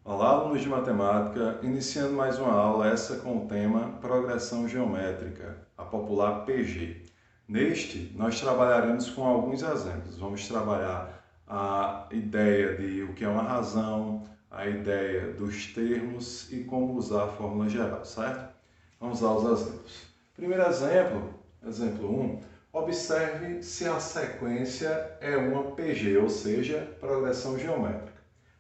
Olá, alunos de matemática, iniciando mais uma aula, essa com o tema Progressão Geométrica, a popular PG. Neste, nós trabalharemos com alguns exemplos. Vamos trabalhar a ideia de o que é uma razão, a ideia dos termos e como usar a fórmula geral, certo? Vamos aos exemplos. Primeiro exemplo, exemplo 1, observe se a sequência é uma PG, ou seja, progressão geométrica.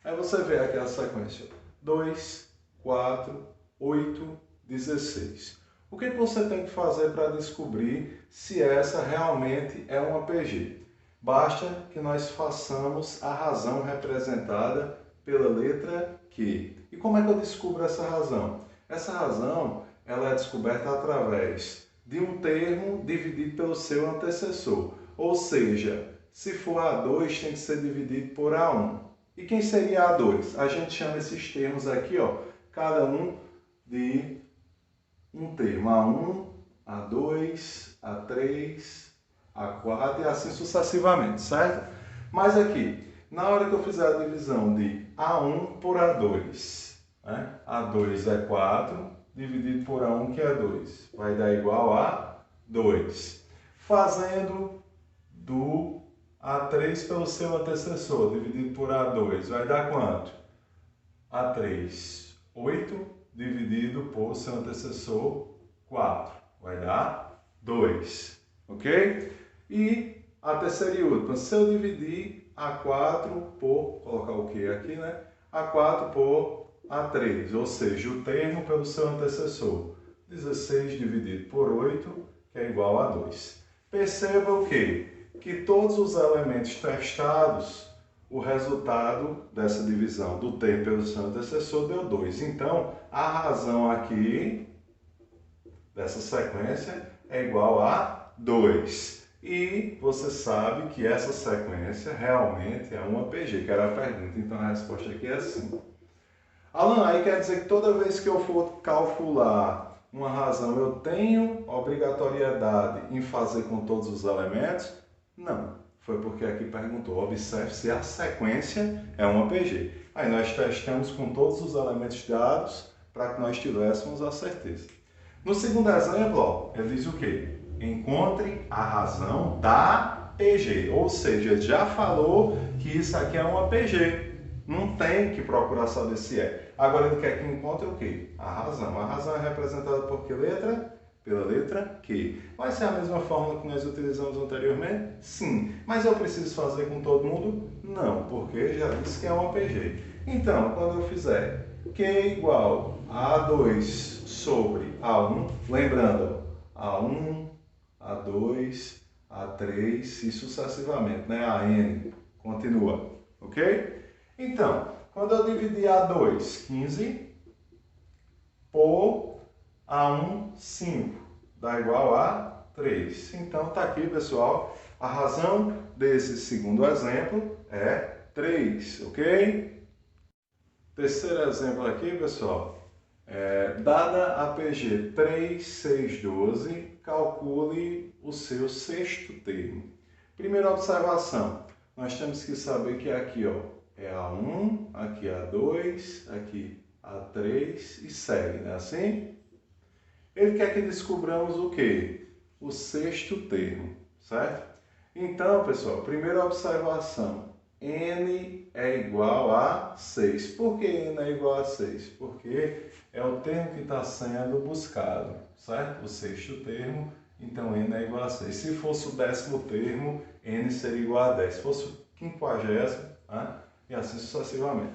Aí você vê aqui a sequência 2, 4, 8, 16. O que você tem que fazer para descobrir se essa realmente é uma PG? Basta que nós façamos a razão representada pela letra Q. E como é que eu descubro essa razão? Essa razão ela é descoberta através de um termo dividido pelo seu antecessor. Ou seja, se for A2, tem que ser dividido por A1. E quem seria A2? A gente chama esses termos aqui, ó, cada um de um termo. A1, A2, A3, A4 e assim sucessivamente, certo? Mas aqui, na hora que eu fizer a divisão de A1 por A2, né? A2 é 4, dividido por A1 que é 2, vai dar igual a 2. Fazendo do A3 pelo seu antecessor, dividido por A2, vai dar quanto? A3, 8, dividido por seu antecessor, 4. Vai dar 2, ok? E a terceira e última, se eu dividir A4 por, colocar o que aqui, né? A4 por A3, ou seja, o termo pelo seu antecessor. 16 dividido por 8, que é igual a 2. Perceba o quê? Que todos os elementos testados, o resultado dessa divisão do termo pelo seu antecessor deu 2. Então, a razão aqui dessa sequência é igual a 2. E você sabe que essa sequência realmente é uma PG, que era a pergunta. Então, a resposta aqui é sim. Alan, aí quer dizer que toda vez que eu for calcular uma razão, eu tenho obrigatoriedade em fazer com todos os elementos? Não. Foi porque aqui perguntou, observe se a sequência é uma PG. Aí nós testamos com todos os elementos dados para que nós tivéssemos a certeza. No segundo exemplo, ó, ele diz o quê? Encontre a razão da PG. Ou seja, já falou que isso aqui é uma PG. Não tem que procurar saber se é. Agora ele quer que encontre o quê? A razão. A razão é representada por que letra? Pela letra Q. Vai ser a mesma fórmula que nós utilizamos anteriormente? Sim. Mas eu preciso fazer com todo mundo? Não, porque já disse que é uma PG. Então, quando eu fizer Q igual a A2 sobre A1, lembrando, A1, A2, A3 e sucessivamente, né? AN continua, ok? Então, quando eu dividir A2, 15, por A1, 5, dá igual a 3. Então, está aqui, pessoal, a razão desse segundo exemplo é 3, ok? Terceiro exemplo aqui, pessoal, dada a PG 3, 6, 12, calcule o seu sexto termo. Primeira observação, nós temos que saber que aqui, ó, é A1, aqui A2, aqui A3 e segue, não é assim? Ele quer que descobramos o quê? O sexto termo, certo? Então, pessoal, primeira observação, n é igual a 6. Por que n é igual a 6? Porque é o termo que está sendo buscado, certo? O sexto termo, então n é igual a 6. Se fosse o décimo termo, n seria igual a 10. Se fosse o quinquagésimo, né? E assim sucessivamente.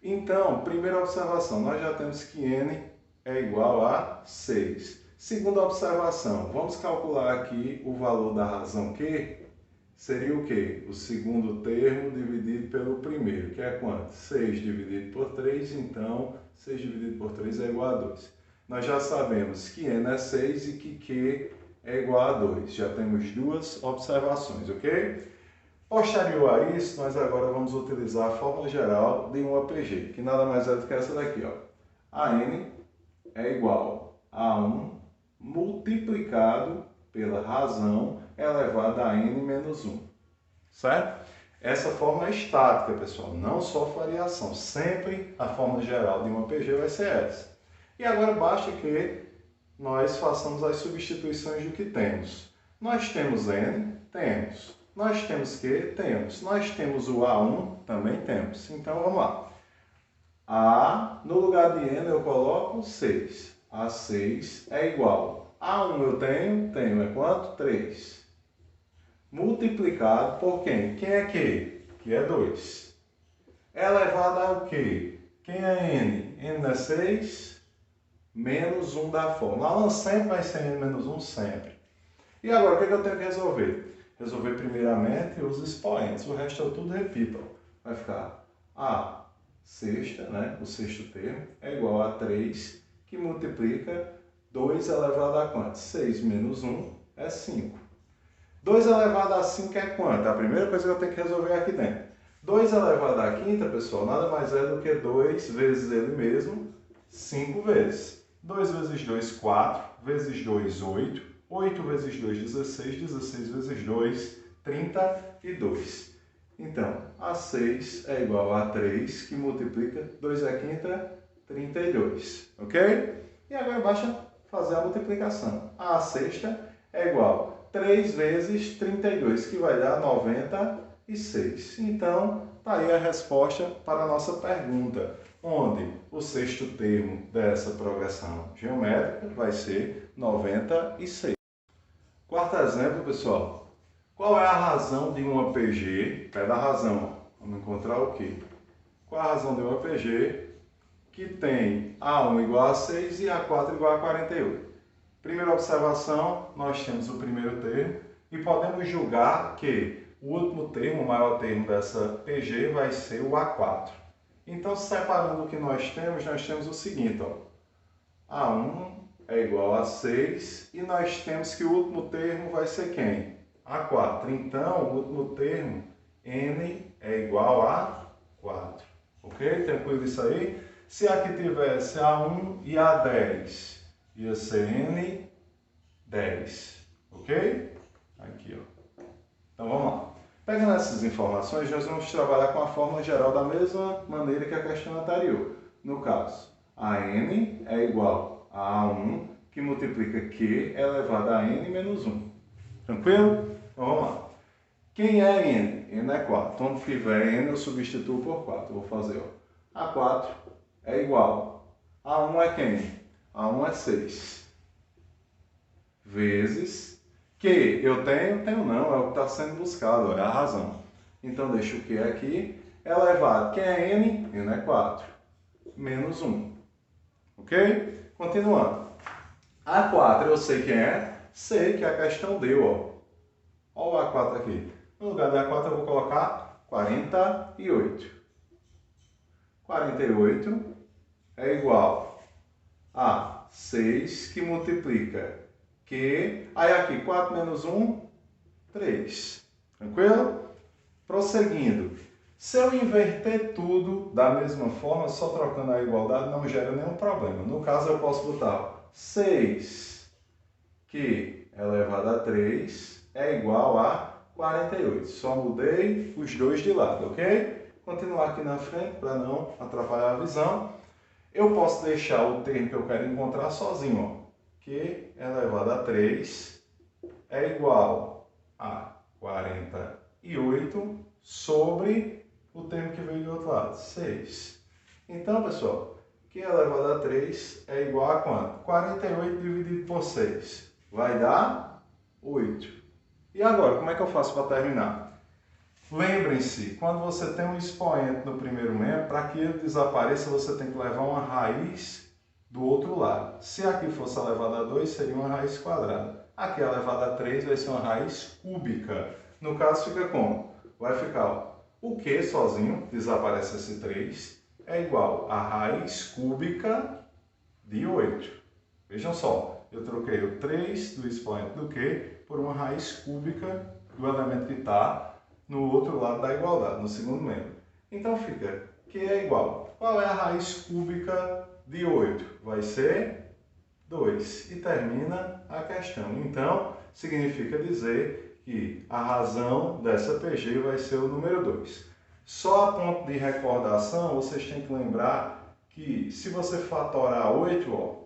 Então, primeira observação, nós já temos que n é igual a 6. Segunda observação, vamos calcular aqui o valor da razão Q. Seria o quê? O segundo termo dividido pelo primeiro, que é quanto? 6 dividido por 3, então 6 dividido por 3 é igual a 2. Nós já sabemos que n é 6 e que Q é igual a 2. Já temos duas observações, ok? Posterior a isso, nós agora vamos utilizar a fórmula geral de uma PG, que nada mais é do que essa daqui, ó. A n é igual a 1 multiplicado pela razão elevada a n menos 1, certo? Essa forma é estática, pessoal, não sofre variação. Sempre a forma geral de uma PG vai ser essa. E agora basta que nós façamos as substituições do que temos. Nós temos N? Temos. Nós temos Q? Temos. Nós temos o A1? Também temos. Então, vamos lá. A, no lugar de N eu coloco 6. A6 é igual. A1 eu tenho? Tenho. É quanto? 3. Multiplicado por quem? Quem é Q? Que é 2. Elevado ao quê? Quem é N? N é 6, menos 1 da fórmula. Ela sempre vai ser N menos 1, sempre. E agora, o que eu tenho que resolver? Resolver primeiramente os expoentes. O resto eu tudo repito. Vai ficar a sexta, né? O sexto termo, é igual a 3, que multiplica 2 elevado a quanto? 6 menos 1 é 5. 2 elevado a 5 é quanto? A primeira coisa que eu tenho que resolver aqui dentro. 2 elevado à quinta, pessoal, nada mais é do que 2 vezes ele mesmo, 5 vezes. 2 vezes 2, 4, vezes 2, 8, 8 vezes 2, 16, 16 vezes 2, 32. Então, A6 é igual a 3, que multiplica 2 à quinta, 32, ok? E agora basta fazer a multiplicação. A sexta é igual a 3 vezes 32, que vai dar 96. Então, está aí a resposta para a nossa pergunta, onde o sexto termo dessa progressão geométrica vai ser 96. Quarto exemplo, pessoal. Qual é a razão de uma PG? Pé da razão. Vamos encontrar o quê? Qual é a razão de uma PG que tem A1 igual a 6 e A4 igual a 48? Primeira observação, nós temos o primeiro termo e podemos julgar que o último termo, o maior termo dessa PG, vai ser o A4. Então, separando o que nós temos o seguinte, ó. A1 é igual a 6 e nós temos que o último termo vai ser quem? A4. Então, o último termo, N, é igual a 4. Ok? Tranquilo isso aí? Se aqui tivesse A1 e A10, ia ser N10. Ok? Aqui, ó. Então, vamos lá. Pegando essas informações, nós vamos trabalhar com a fórmula geral da mesma maneira que a questão anterior. No caso, a N é igual a A1, que multiplica Q elevado a N menos 1. Tranquilo? Então, vamos lá. Quem é N? N é 4. Onde tiver N, eu substituo por 4. Vou fazer, ó. A4 é igual. A1 é quem? A1 é 6. Vezes Q. Eu tenho? Tenho não. É o que está sendo buscado. É a razão. Então, deixa o Q aqui. Elevado. Quem é N? N é 4. Menos 1. Ok? Continuando. A4 eu sei quem é? Sei que a questão deu, ó. Olha o A4 aqui. No lugar de A4 eu vou colocar 48. 48 é igual a 6 que multiplica Q. Aí aqui, 4 menos 1, 3. Tranquilo? Prosseguindo. Se eu inverter tudo da mesma forma, só trocando a igualdade, não gera nenhum problema. No caso, eu posso botar 6 que elevado a 3 é igual a 48. Só mudei os dois de lado, ok? Continuar aqui na frente para não atrapalhar a visão. Eu posso deixar o termo que eu quero encontrar sozinho, ó. Que elevado a 3 é igual a 48 sobre o termo que veio do outro lado, 6. Então, pessoal, que elevado a 3 é igual a quanto? 48 dividido por 6. Vai dar 8. E agora, como é que eu faço para terminar? Lembrem-se, quando você tem um expoente no primeiro membro, para que ele desapareça, você tem que levar uma raiz do outro lado. Se aqui fosse elevado a 2, seria uma raiz quadrada. Aqui elevado a 3 vai ser uma raiz cúbica. No caso, fica como? Vai ficar, ó, o Q sozinho, desaparece esse 3, é igual a raiz cúbica de 8. Vejam só, eu troquei o 3 do expoente do Q por uma raiz cúbica do elemento que está no outro lado da igualdade, no segundo membro. Então fica Q é igual. Qual é a raiz cúbica de 8? Vai ser 2. E termina a questão. Então, significa dizer que a razão dessa PG vai ser o número 2. Só a ponto de recordação, vocês têm que lembrar que se você fatorar 8, ó,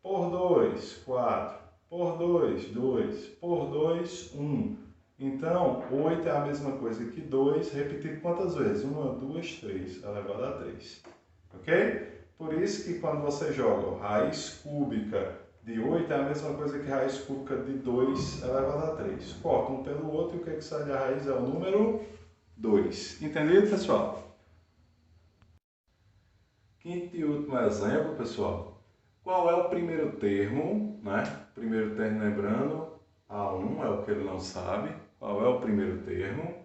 por 2, 4, por 2, 2, por 2, 1. Então, 8 é a mesma coisa que 2, repetido quantas vezes? 1, 2, 3, elevado a 3. Ok? Por isso que quando você joga ó, raiz cúbica de 8 é a mesma coisa que raiz cúbica de 2 elevado a 3. Corta um pelo outro e o que sai da raiz é o número 2. Entendido, pessoal? Quinto e último exemplo, pessoal. Qual é o primeiro termo, né? Primeiro termo, lembrando, A1 é o que ele não sabe. Qual é o primeiro termo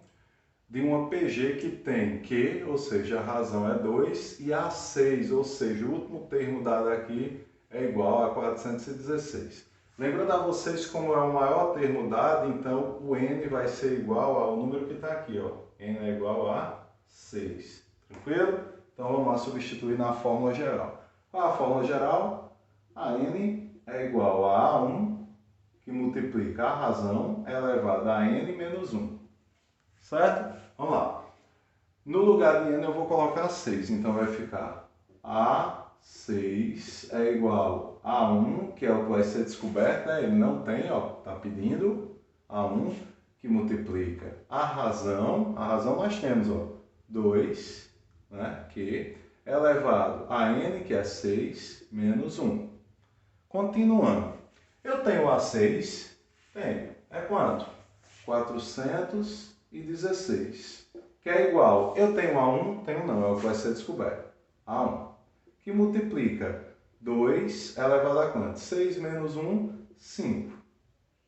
de uma PG que tem Q, ou seja, a razão é 2, e A6, ou seja, o último termo dado aqui é igual a 416. Lembrando a vocês como é o maior termo dado, então o N vai ser igual ao número que está aqui, ó. N é igual a 6. Tranquilo? Então vamos lá substituir na fórmula geral. Qual a fórmula geral? A N é igual a A1, que multiplica a razão elevada a N menos 1. Certo? Vamos lá. No lugar de N eu vou colocar 6, então vai ficar A6 é igual a 1, que é o que vai ser descoberto, né? Ele não tem, ó, tá pedindo A1, que multiplica a razão nós temos, ó, 2, né? Que é elevado a N, que é 6, menos 1. Continuando. Eu tenho A6, tenho, é quanto? 416, que é igual, eu tenho A1, tenho não, é o que vai ser descoberto, A1, que multiplica 2 elevado a quanto? 6 menos 1, 5.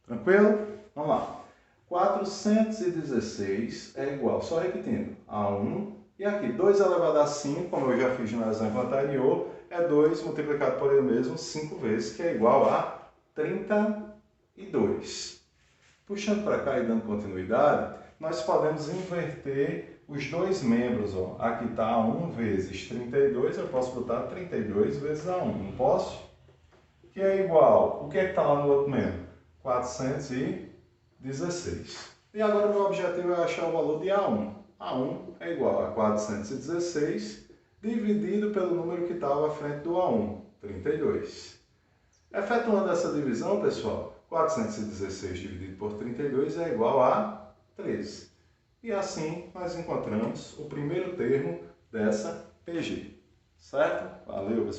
Tranquilo? Vamos lá. 416 é igual, só repetindo, A1, e aqui 2 elevado a 5, como eu já fiz no exemplo anterior, é 2 multiplicado por ele mesmo 5 vezes, que é igual a 32. Puxando para cá e dando continuidade, nós podemos inverter os dois membros. Ó. Aqui está 1 vezes 32, eu posso botar 32 vezes A1, não posso? Que é igual, o que é que está lá no outro membro? 416. E agora o meu objetivo é achar o valor de A1. A1 é igual a 416 dividido pelo número que estava à frente do A1, 32. Efetuando essa divisão, pessoal, 416 dividido por 32 é igual a 13. E assim nós encontramos o primeiro termo dessa PG. Certo? Valeu, pessoal!